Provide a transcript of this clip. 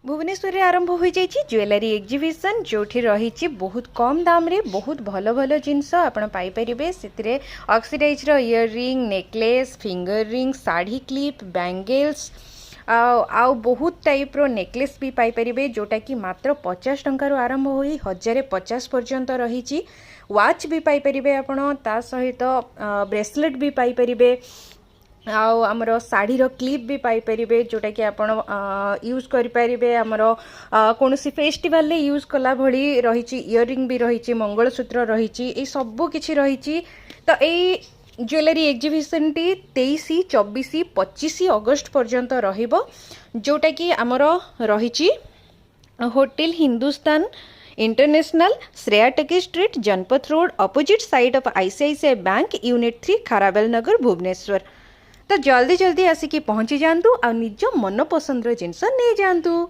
भुवनेश्वर रे आरंभ हो जाइए ज्वेलरी एग्जिबिशन जो रही बहुत कम दाम रे बहुत भल भल जिनस आपण पाइपर से oxidise ear ring necklace finger ring sari clip bangles आउ बहुत टाइप रो नेकलेस भी पाइपर जोटा कि मात्र 50 टंकार आरंभ हो 1050 पर्यंत रही वाच भी पाइपर आपण ता सहित ब्रेसलेट भी पाइपर आमर शाढ़ीर क्लिप भी पाइपर जोटा कि आपण यूज करें आमर कौन फेस्टिवल यूज कला भली रही इयरिंग भी रही मंगलसूत्र रही सबू किसी रही तो यही ज्वेलरी एग्जिबिशन टी 23 24 25 अगस्त पर्यंत रहिबो जोटा कि आमर रही hotel Hindustan international Shreya talkies street Janpath road opposite side of ICICI bank unit 3 Kharavel Nagar Bhubaneswar. तो जल्दी जल्दी आसिकी पहुँची जातु आ निज मन पसंद जिनस नहीं जातु।